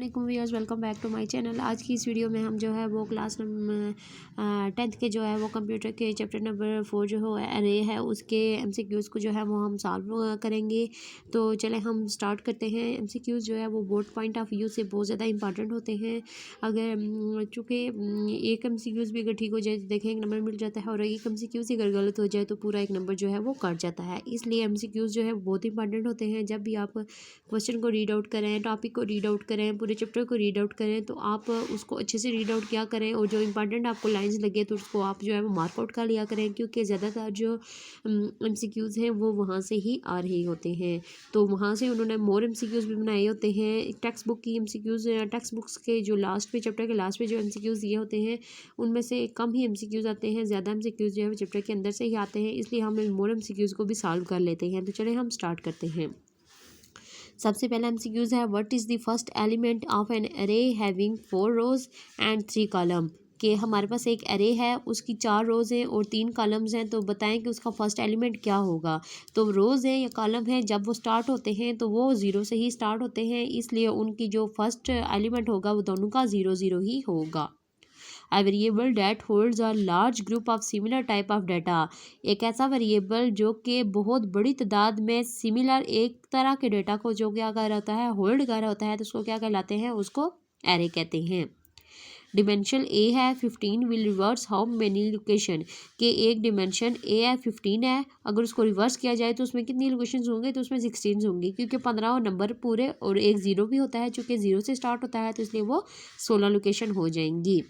वालेकुम viewers, welcome back to my channel. आज की इस वीडियो में हम जो है वो क्लास 10th के जो है वो कंप्यूटर के चैप्टर नंबर 4 जो है अरे है उसके एमसीक्यूज़ को जो है वो हम सॉल्व करेंगे। तो चले हम स्टार्ट करते हैं। एमसीक्यूज़ जो है वो बोर्ड पॉइंट ऑफ व्यू से बहुत ज़्यादा इंपॉर्टेंट होते हैं। अगर चूँकि एक एमसीक्यूज़ भी अगर ठीक हो जाए तो देखें एक नंबर मिल जाता है, और एक एमसीक्यूज़ अगर गलत हो जाए तो पूरा एक नंबर जो है वो कट जाता है। इसलिए एमसीक्यूज़ जो है बहुत इंपॉर्टेंट होते हैं। जब भी आप क्वेश्चन को रीड आउट करें, टॉपिक को रीड आउट करें, पूरे चैप्टर को रीड आउट करें, तो आप उसको अच्छे से रीड आउट क्या करें, और जो इंपॉर्टेंट आपको लाइंस लगे तो उसको आप जो है वो मार्क आउट कर लिया करें, क्योंकि ज़्यादातर जो एमसीक्यूज़ हैं वो वहाँ से ही आ रहे होते हैं। तो वहाँ से उन्होंने मोर एमसीक्यूज़ भी बनाए होते हैं। टेक्स्ट बुक की एमसीक्यूज़, टेक्स्ट बुक्स के जो लास्ट पे, चैप्टर के लास्ट पे जो एमसीक्यूज़ दिए होते हैं उनमें से कम ही एमसीक्यूज़ आते हैं, ज़्यादा एमसीक्यूज़ जो है वो चैप्टर के अंदर से ही आते हैं। इसलिए हम मोर एमसीक्यूज़ को भी सॉल्व कर लेते हैं। तो चलिए हम स्टार्ट करते हैं। सबसे पहला एमसीक्यूज़ है, what is the first element of an array having 4 rows and 3 column. कि हमारे पास एक अरे है, उसकी 4 रोज़ हैं और 3 कॉलम्स हैं, तो बताएं कि उसका फर्स्ट एलिमेंट क्या होगा। तो रोज़ हैं या कॉलम हैं, जब वो स्टार्ट होते हैं तो वो 0 से ही स्टार्ट होते हैं, इसलिए उनकी जो फर्स्ट एलिमेंट होगा वो दोनों का 0 0 ही होगा। A variable that holds a large group of similar type of data, एक ऐसा वेरिएबल जो कि बहुत बड़ी तादाद में सिमिलर एक तरह के डेटा को जो क्या कर होता है, होल्ड कर होता है, तो उसको क्या कहलाते हैं, उसको एरे कहते हैं। डिमेंशन ए है 15 will reverse how many location, के एक डिमेंशन ए है 15 है, अगर उसको रिवर्स किया जाए तो उसमें कितनी लोकेशन होंगे, तो उसमें 16 होंगी, क्योंकि 15 नंबर पूरे और एक ज़ीरो भी होता है, चूँकि 0 से स्टार्ट होता है, तो इसलिए वो 16 लोकेशन हो जाएंगी।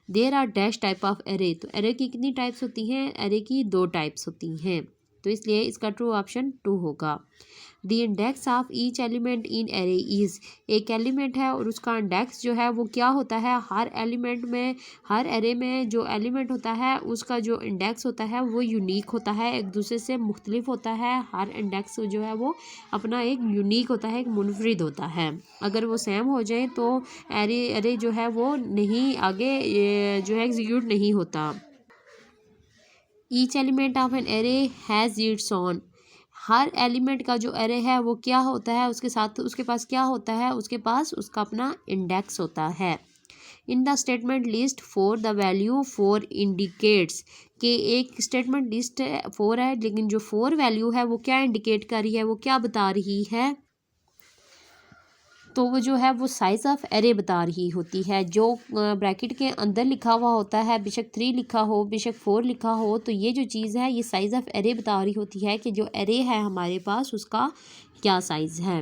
There are dash type of array, तो एरे की कितनी टाइप्स होती हैं, एरे की 2 टाइप्स होती हैं, तो इसलिए इसका ट्रू ऑप्शन 2 होगा। The index of each element in array is, एक एलिमेंट है और उसका इंडेक्स जो है वो क्या होता है, हर एलिमेंट में, हर एरे में जो एलिमेंट होता है उसका जो इंडेक्स होता है वो यूनिक होता है, एक दूसरे से मुख्तलिफ होता है। हर इंडेक्स जो है वो अपना एक यूनिक होता है, एक मुनफरिद होता है। अगर वो सेम हो जाए तो एरे जो है वो नहीं आगे जो है एग्जीक्यूट नहीं होता। Each element of an array has its own, her element का जो एरे है वो क्या होता है, उसके साथ उसके पास क्या होता है, उसके पास उसका अपना इंडेक्स होता है। In the statement list for the value 4 indicates, के एक स्टेटमेंट लिस्ट 4 है, लेकिन जो 4 वैल्यू है वो क्या इंडिकेट कर रही है, वो क्या बता रही है, तो वो जो है वो साइज़ ऑफ एरे बता रही होती है। जो ब्रैकेट के अंदर लिखा हुआ होता है, बेशक 3 लिखा हो बेशक 4 लिखा हो, तो ये जो चीज़ है ये साइज़ ऑफ एरे बता रही होती है कि जो एरे है हमारे पास उसका क्या साइज़ है।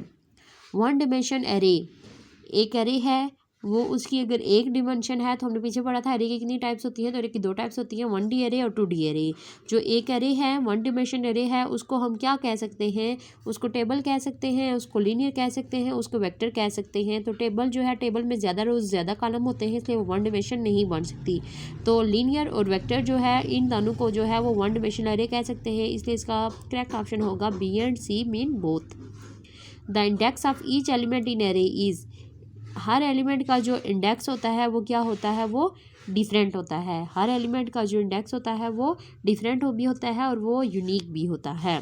1 डिमेंशन एरे, एक एरे है वो, उसकी अगर एक डिमेंशन है, तो हमने पीछे पढ़ा था एरे की कितनी टाइप्स होती हैं, तो एरे की 2 टाइप्स होती हैं, 1D एरे और 2D एरे। जो एक एरे है 1 डिमेंशन एरे है, उसको हम क्या कह सकते हैं, उसको टेबल कह सकते हैं, उसको लीनियर कह सकते हैं, उसको वेक्टर कह सकते हैं। तो टेबल जो है, टेबल में ज़्यादा रोज़ ज़्यादा कॉलम होते हैं, इसलिए वो 1 डिमेंशन नहीं बन सकती। तो लीनियर और वेक्टर जो है इन दोनों को जो है वो 1 डिमेंशन एरे कह सकते हैं, इसलिए इसका करेक्ट ऑप्शन होगा B and C mean both. The index of each element in array is, हर एलिमेंट का जो इंडेक्स होता है वो क्या होता है, वो डिफरेंट होता है। हर एलिमेंट का जो इंडेक्स होता है वो डिफरेंट भी होता है और वो यूनिक भी होता है।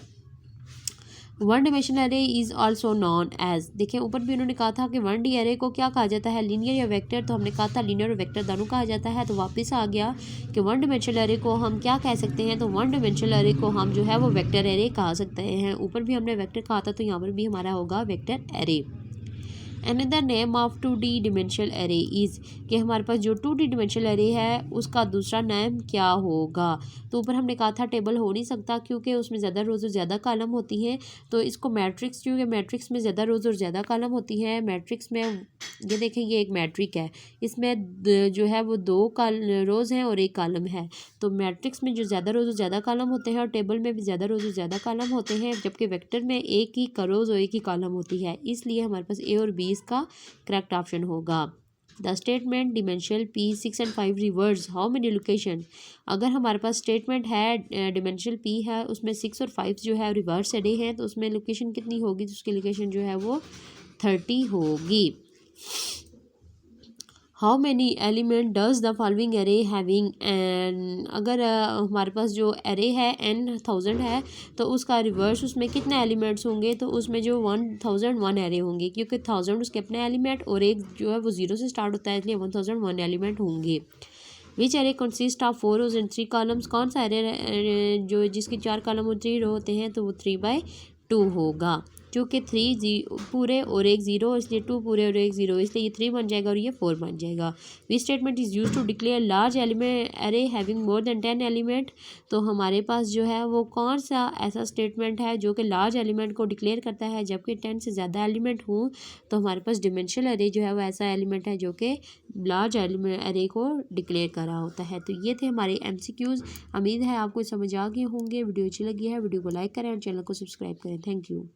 1 dimensional array is also known as, देखें ऊपर भी उन्होंने कहा था कि 1D एरे को क्या कहा जाता है, लीनियर या वेक्टर, तो हमने कहा था लीनियर और वेक्टर दोनों कहा जाता है। तो वापस आ गया कि 1 डिमेंशनल एरे को हम क्या कह सकते हैं, तो 1 डिमेंशनल एरे को हम जो है वो वेक्टर एरे कहा सकते हैं। ऊपर भी हमने वेक्टर कहा था, तो यहाँ पर भी हमारा होगा vector array. Another name of 2D dimensional array is, कि हमारे पास जो 2D डिमेंशनल एरे है उसका दूसरा नाम क्या होगा। तो ऊपर हमने कहा था टेबल हो नहीं सकता, क्योंकि उसमें ज़्यादा रोज़ और ज़्यादा कॉलम होती हैं, तो इसको मैट्रिक्स, क्योंकि मैट्रिक्स में ज़्यादा रोज़ और ज़्यादा कॉलम होती हैं। मैट्रिक्स में ये देखें, ये एक मैट्रिक है, इसमें जो है वो 2 रोज़ हैं और 1 कॉलम है। तो मैट्रिक्स में जो ज़्यादा रोज़ और ज़्यादा कॉलम होते हैं और टेबल में भी ज़्यादा रोज़ और ज़्यादा कॉलम होते हैं, जबकि वेक्टर में एक ही रोज़ और एक ही कॉलम होती है, इसलिए हमारे पास ए और बी इसका करेक्ट ऑप्शन होगा। The statement dimensional P 6 and 5 reverse how many location, अगर हमारे पास स्टेटमेंट है डिमेंशनल पी है, उसमें 6 और 5 जो है रिवर्स एरे हैं, तो उसमें लोकेशन कितनी होगी, तो उसकी लोकेशन जो है वो 30 होगी। How many element does the following array having an. अगर हमारे पास जो एरे है n1000 है तो उसका रिवर्स उसमें कितने एलिमेंट्स होंगे, तो उसमें जो 1001 एरे होंगे, क्योंकि 1000 उसके अपने एलिमेंट और एक जो है वो 0 से स्टार्ट होता है, इसलिए 1001 एलिमेंट होंगे। Which array consist of 4 rows and 3 columns. कौन सा एरे जो जिसके 4 कॉलम और 3 रो होते हैं, तो वो 3/2 होगा, क्योंकि 3 पूरे और एक 0, इसलिए 2 पूरे और एक 0, इसलिए ये 3 बन जाएगा और ये 4 बन जाएगा। Which statement is use to declare large element array having more than 10 element. तो हमारे पास जो है वो कौन सा ऐसा स्टेटमेंट है जो कि लार्ज एलिमेंट को डिक्लेयर करता है जबकि 10 से ज़्यादा एलिमेंट हों। तो हमारे पास डिमेंशनल एरे जो है वो ऐसा एलिमेंट है जो कि लार्ज एलिमेंट एरे को डिक्लेयर कर रहा होता है। तो ये थे हमारे MCQs। उम्मीद है आपको समझ आ गए होंगे। वीडियो अच्छी लगी है वीडियो को लाइक करें और चैनल को सब्सक्राइब करें। Thank you.